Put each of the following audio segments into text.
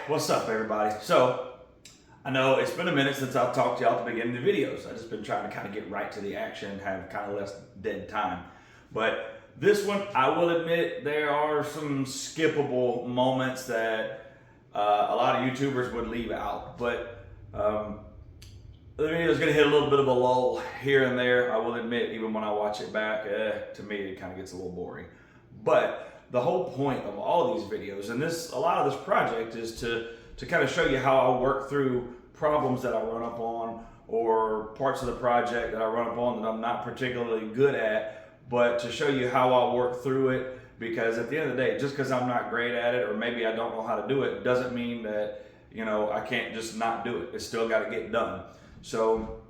What's up, everybody? So, I know it's been a minute since I've talked to y'all at the beginning of the videos. I've just been trying to kind of get right to the action and have kind of less dead time. But this one, I will admit, there are some skippable moments that a lot of YouTubers would leave out. But the video is going to hit a little bit of a lull here and there. I will admit, even when I watch it back, to me it kind of gets a little boring. But the whole point of all these videos, and a lot of this project, is to kind of show you how I work through problems that I run up on, or parts of the project that I run up on that I'm not particularly good at, but to show you how I work through it. Because at the end of the day, just because I'm not great at it, or maybe I don't know how to do it, doesn't mean that, you know, I can't just not do it. It's still got to get done. So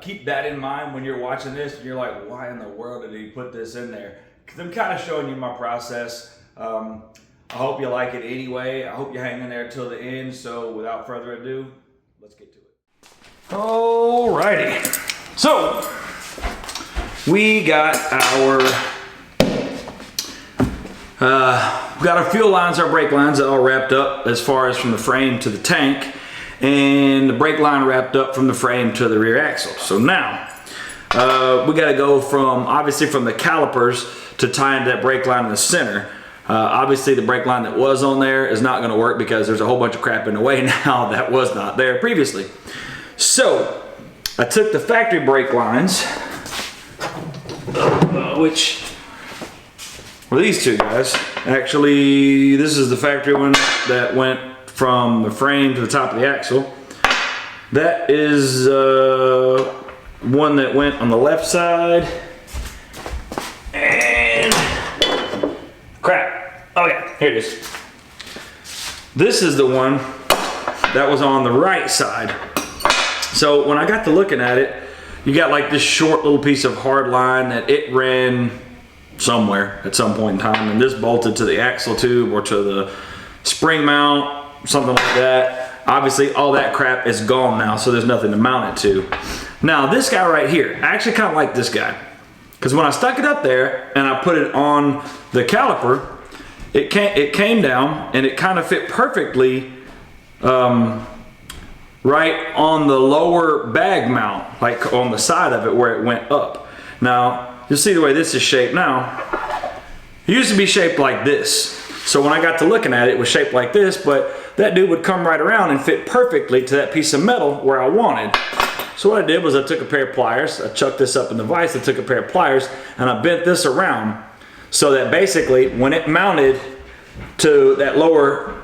keep that in mind when you're watching this and you're like, why in the world did he put this in there? Because I'm kind of showing you my process. I hope you like it anyway. I hope you hang in there till the end. So without further ado, let's get to it. Alrighty. So we got our fuel lines, our brake lines all wrapped up as far as from the frame to the tank, and the brake line wrapped up from the frame to the rear axle. So now we got to go obviously from the calipers to tie into that brake line in the center. Obviously the brake line that was on there is not going to work because there's a whole bunch of crap in the way now that was not there previously. So I took the factory brake lines, which were these two guys. Actually, this is the factory one that went from the frame to the top of the axle. That is one that went on the left side. And crap. Oh yeah, here it is. This is the one that was on the right side. So when I got to looking at it, you got like this short little piece of hard line that it ran somewhere at some point in time, and this bolted to the axle tube or to the spring mount, something like that. Obviously all that crap is gone now, so there's nothing to mount it to. Now this guy right here, I actually kind of like this guy, because when I stuck it up there and I put it on the caliper, it came down and it kind of fit perfectly right on the lower bag mount, like on the side of it where it went up. Now you'll see the way this is shaped now. It used to be shaped like this. So when I got to looking at it, it was shaped like this, but that dude would come right around and fit perfectly to that piece of metal where I wanted. So what I did was I took a pair of pliers, I chucked this up in the vise, I took a pair of pliers, and I bent this around so that basically when it mounted to that lower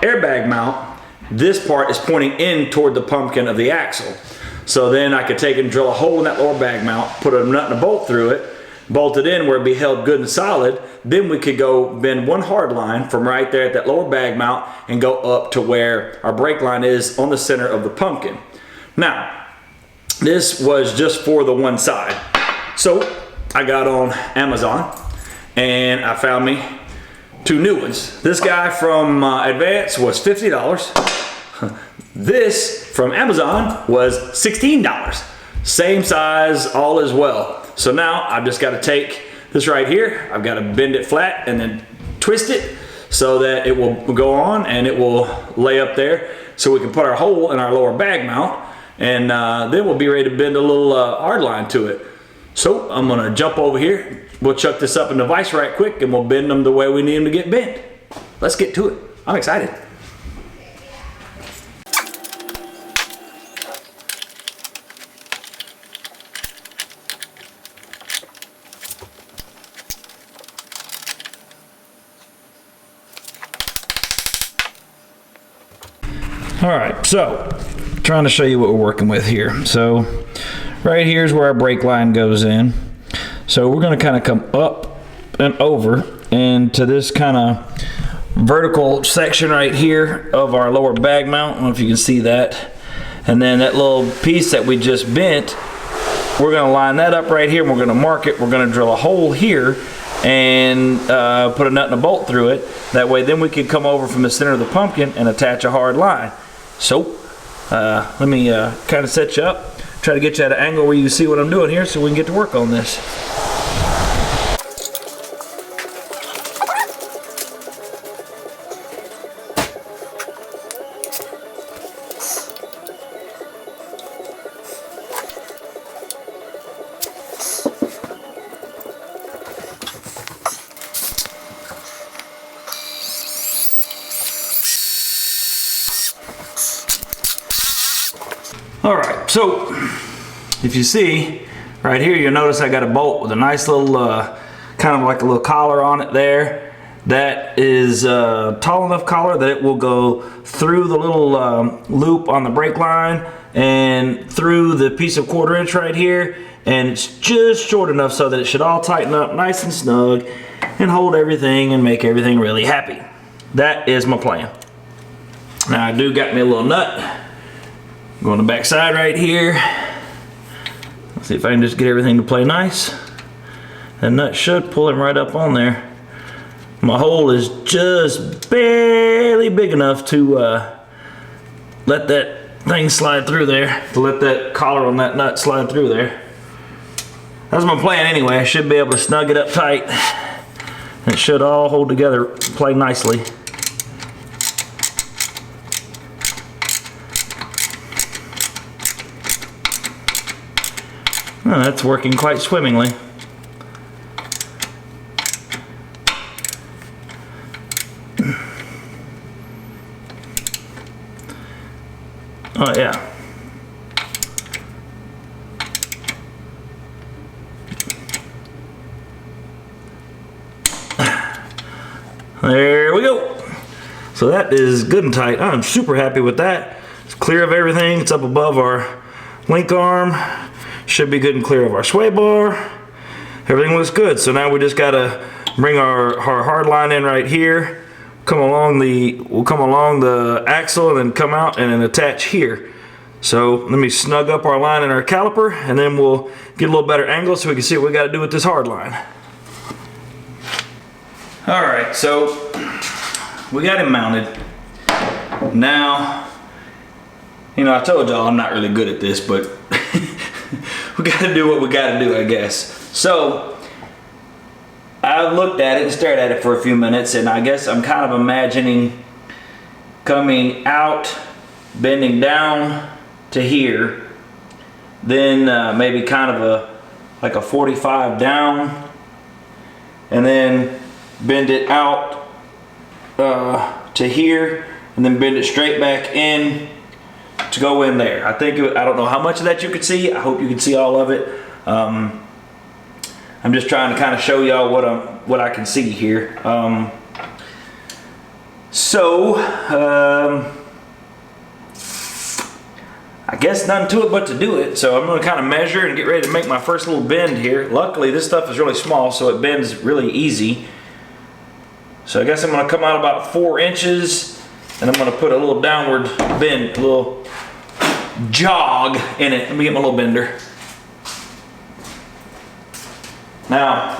airbag mount, this part is pointing in toward the pumpkin of the axle. So then I could take and drill a hole in that lower bag mount, put a nut and a bolt through it, bolt it in where it'd be held good and solid. Then we could go bend one hard line from right there at that lower bag mount and go up to where our brake line is on the center of the pumpkin. Now, this was just for the one side. So I got on Amazon and I found me two new ones. This guy from Advance was $50. This from Amazon was $16. Same size, all as well. So now I've just got to take this right here, I've got to bend it flat and then twist it so that it will go on and it will lay up there so we can put our hole in our lower bag mount, and then we'll be ready to bend a little hard line to it. So I'm gonna jump over here, we'll chuck this up in the vise right quick and we'll bend them the way we need them to get bent. Let's get to it. I'm excited. All right, so trying to show you what we're working with here. So right here is where our brake line goes in. So we're going to kind of come up and over into this kind of vertical section right here of our lower bag mount. I don't know if you can see that. And then that little piece that we just bent, we're going to line that up right here and we're going to mark it. We're going to drill a hole here and put a nut and a bolt through it. That way then we can come over from the center of the pumpkin and attach a hard line. So let me kind of set you up, try to get you at an angle where you can see what I'm doing here so we can get to work on this. All right, so if you see right here, you'll notice I got a bolt with a nice little, kind of like a little collar on it there. That is a tall enough collar that it will go through the little loop on the brake line and through the piece of 1/4 inch right here, and it's just short enough so that it should all tighten up nice and snug and hold everything and make everything really happy. That is my plan. Now I do got me a little nut. Go on the back side right here. Let's see if I can just get everything to play nice. That nut should pull him right up on there. My hole is just barely big enough to let that thing slide through there, to let that collar on that nut slide through there. That's my plan anyway. I should be able to snug it up tight. It should all hold together, play nicely. Oh, that's working quite swimmingly. Oh yeah. There we go. So that is good and tight. I'm super happy with that. It's clear of everything. It's up above our link arm. Should be good and clear of our sway bar. Everything looks good. So now we just gotta bring our hard line in right here. We'll come along the axle and then come out and then attach here. So let me snug up our line in our caliper, and then we'll get a little better angle so we can see what we got to do with this hard line. All right, so we got him mounted. Now, you know, I told y'all I'm not really good at this, but we got to do what we got to do, I guess. So I looked at it and stared at it for a few minutes, and I guess I'm kind of imagining coming out, bending down to here, then maybe kind of like a 45 down, and then bend it out to here, and then bend it straight back in to go in there. I don't know how much of that you could see. I hope you can see all of it. I'm just trying to kind of show y'all what I can see here. I guess nothing to it but to do it. So I'm going to kind of measure and get ready to make my first little bend here. Luckily this stuff is really small, so it bends really easy. So I guess I'm going to come out about 4 inches, and I'm going to put a little downward bend, a little jog in it. Let me get my little bender. Now,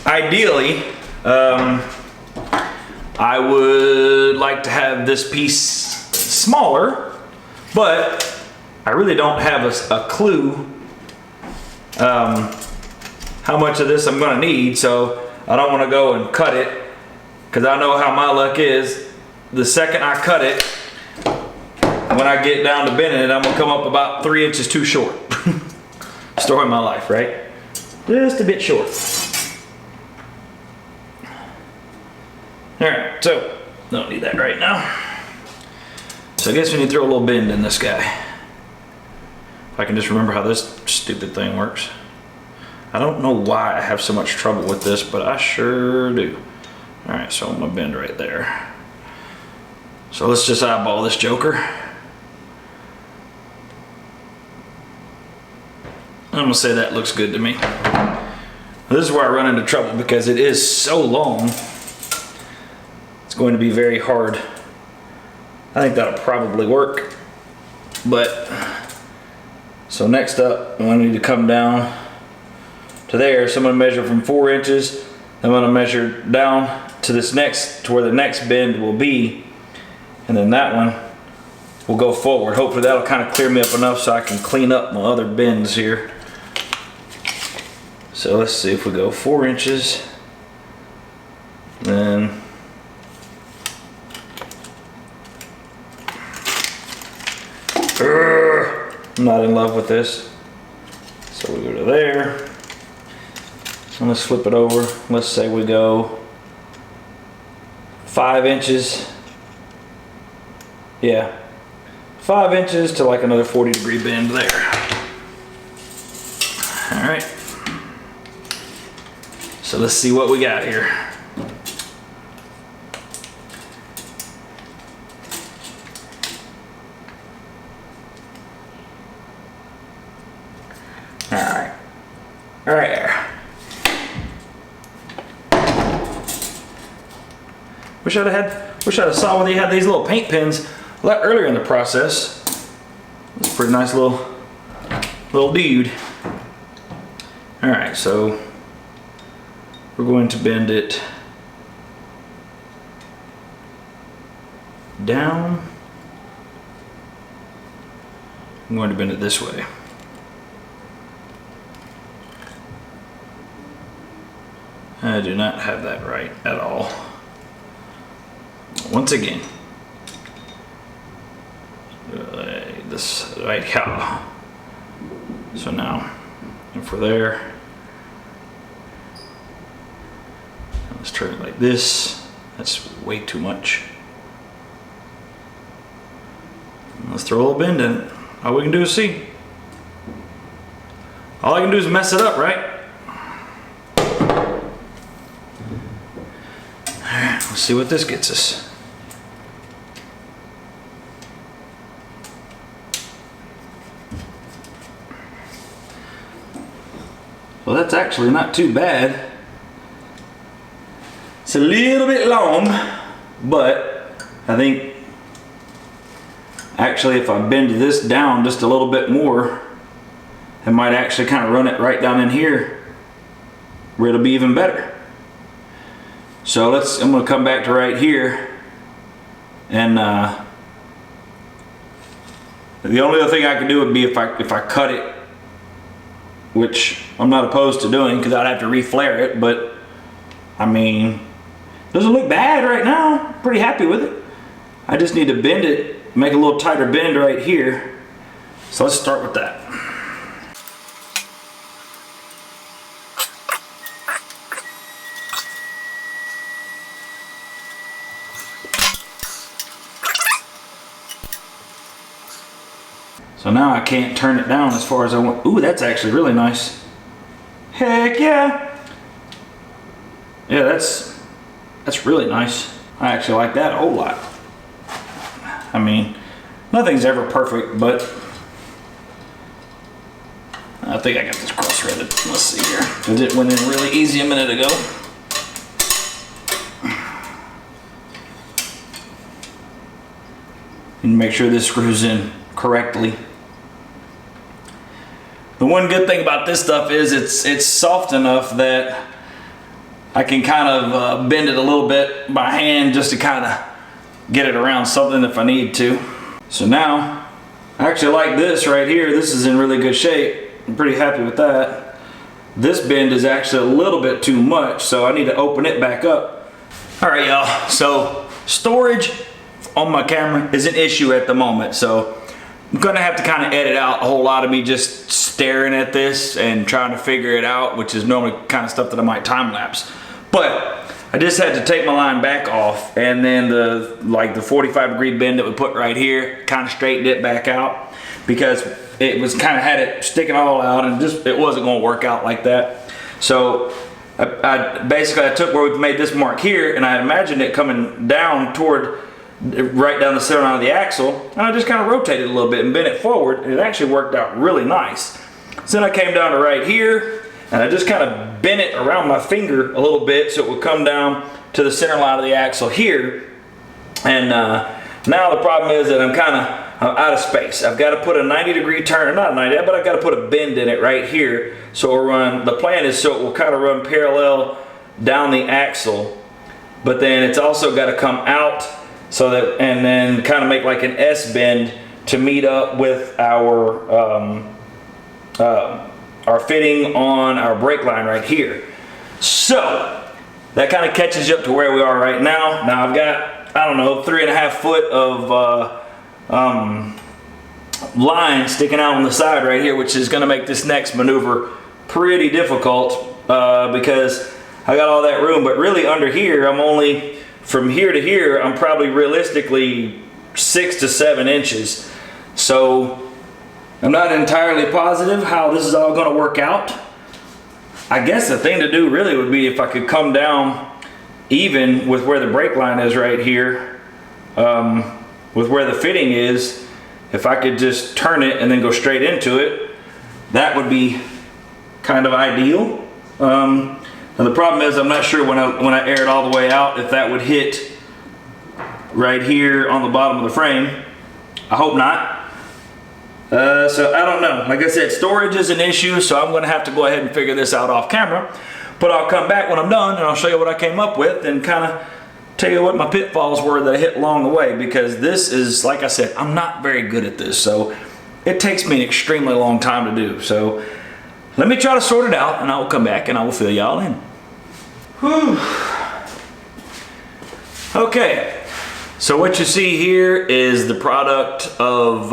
ideally, I would like to have this piece smaller, but I really don't have a clue how much of this I'm going to need, so I don't want to go and cut it, because I know how my luck is. The second I cut it, when I get down to bending it, I'm going to come up about 3 inches too short. Story of my life, right? Just a bit short. Alright, so don't need that right now. So I guess we need to throw a little bend in this guy. If I can just remember how this stupid thing works. I don't know why I have so much trouble with this, but I sure do. Alright, so I'm gonna bend right there. So let's just eyeball this joker. I'm gonna say that looks good to me. This is where I run into trouble, because it is so long. It's going to be very hard. I think that'll probably work. But, so next up, I need to come down to there. So I'm gonna measure from 4 inches. I'm gonna measure down to to where the next bend will be. And then that one will go forward. Hopefully that'll kind of clear me up enough so I can clean up my other bends here. So let's see if we go 4 inches, then I'm not in love with this. So we go to there, and let's flip it over. Let's say we go 5 inches. Yeah, 5 inches to like another 40-degree bend there. All right. So let's see what we got here. All right. All right there. Wish I'd have saw whether you had these little paint pins a lot earlier in the process. It's a pretty nice little dude. All right, so we're going to bend it down. I'm going to bend it this way. I do not have that right at all. Once again, this right here. So now, if we're there, let's turn it like this. That's way too much. Let's throw a little bend in it. All we can do is see. All I can do is mess it up, right? Alright, let's see what this gets us. Well, that's actually not too bad. It's a little bit long, but I think actually if I bend this down just a little bit more, I might actually kind of run it right down in here where it'll be even better. So I'm gonna come back to right here, and the only other thing I could do would be if I cut it, which I'm not opposed to doing because I'd have to reflare it, but I mean, doesn't look bad right now. Pretty happy with it. I just need to bend it, make a little tighter bend right here. So let's start with that. So now I can't turn it down as far as I want. Ooh, that's actually really nice. Heck yeah. Yeah, that's really nice. I actually like that a whole lot. I mean, nothing's ever perfect, but I think I got this cross-threaded. Let's see here. Because it went in really easy a minute ago. And make sure this screws in correctly. The one good thing about this stuff is it's soft enough that I can kind of bend it a little bit by hand just to kind of get it around something if I need to. So now, I actually like this right here. This is in really good shape. I'm pretty happy with that. This bend is actually a little bit too much, so I need to open it back up. All right, y'all. So storage on my camera is an issue at the moment, so I'm gonna have to kind of edit out a whole lot of me just staring at this and trying to figure it out, which is normally kind of stuff that I might time lapse. But I just had to take my line back off, and then the 45-degree bend that we put right here, kind of straightened it back out because it was kind of had it sticking all out, and just it wasn't going to work out like that. So I basically took where we've made this mark here, and I imagined it coming down toward right down the center line of the axle, and I just kind of rotated a little bit and bent it forward, and it actually worked out really nice. So then I came down to right here, and I just kind of bent it around my finger a little bit so it would come down to the center line of the axle here. And now the problem is that I'm out of space. I've got to put a 90-degree turn, not 90, but I've got to put a bend in it right here. So it'll run, the plan is so it will kind of run parallel down the axle, but then it's also got to come out so that, and then kind of make like an S bend to meet up with our fitting on our brake line right here. So that kind of catches you up to where we are right now. Now I've got, I don't know, 3.5 foot of line sticking out on the side right here, which is going to make this next maneuver pretty difficult because I got all that room. But really under here, I'm only, from here to here, I'm probably realistically 6 to 7 inches. So I'm not entirely positive how this is all gonna work out. I guess the thing to do really would be if I could come down even with where the brake line is right here, with where the fitting is. If I could just turn it and then go straight into it, that would be kind of ideal. And the problem is I'm not sure when I air it all the way out if that would hit right here on the bottom of the frame. I hope not. So I don't know. Like I said, storage is an issue, so I'm gonna have to go ahead and figure this out off camera. But I'll come back when I'm done and I'll show you what I came up with and kind of tell you what my pitfalls were that I hit along the way, because this is, like I said, I'm not very good at this, so it takes me an extremely long time to do. So let me try to sort it out and I will come back and I will fill y'all in. Whew. Okay, so what you see here is the product of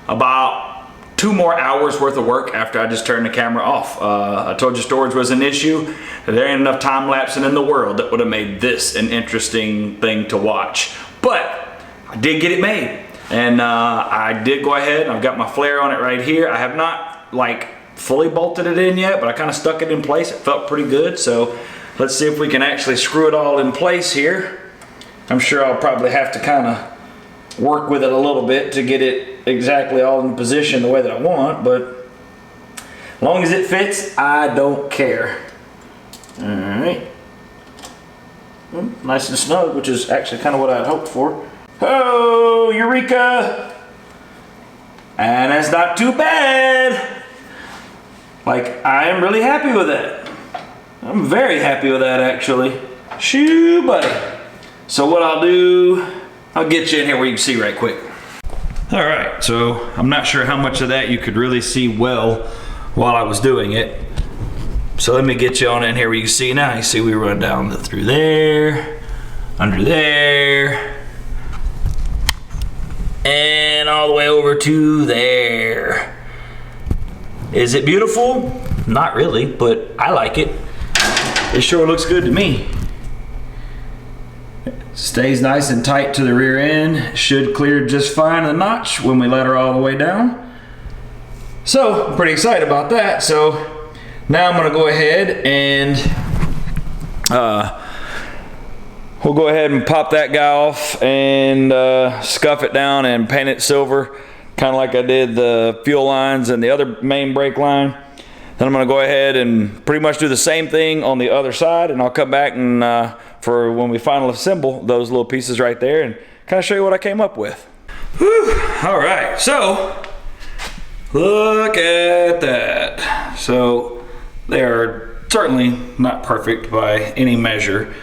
about 2 more hours worth of work after I just turned the camera off. I told you storage was an issue. There ain't enough time lapsing in the world that would have made this an interesting thing to watch. But I did get it made. And I did go ahead, I've got my flare on it right here. I have not like fully bolted it in yet, but I kind of stuck it in place. It felt pretty good. So let's see if we can actually screw it all in place here. I'm sure I'll probably have to kind of work with it a little bit to get it exactly all in position the way that I want, but as long as it fits, I don't care. All right. Nice and snug, which is actually kind of what I had hoped for. Oh, Eureka! And that's not too bad. Like, I am really happy with that. I'm very happy with that, actually. Shoo, buddy. So what I'll do, I'll get you in here where you can see right quick. All right, so I'm not sure how much of that you could really see well while I was doing it. So let me get you on in here where you can see now. You see we run down through there, under there, and all the way over to there. Is it beautiful? Not really, but I like it. It sure looks good to me. Stays nice and tight to the rear end. Should clear just fine the notch when we let her all the way down. So I'm pretty excited about that. So now I'm gonna go ahead and we'll go ahead and pop that guy off and scuff it down and paint it silver, kind of like I did the fuel lines and the other main brake line. Then I'm gonna go ahead and pretty much do the same thing on the other side, and I'll come back and for when we finally assemble those little pieces right there and kind of show you what I came up with. Whew. All right, so look at that. So they are certainly not perfect by any measure,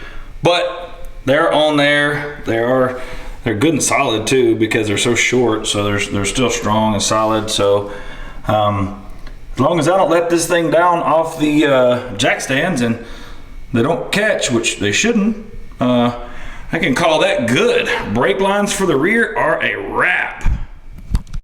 but they're on there. They're good and solid too, because they're so short, so they're still strong and solid. So as long as I don't let this thing down off the jack stands and they don't catch, which they shouldn't, I can call that good. Brake lines for the rear are a wrap.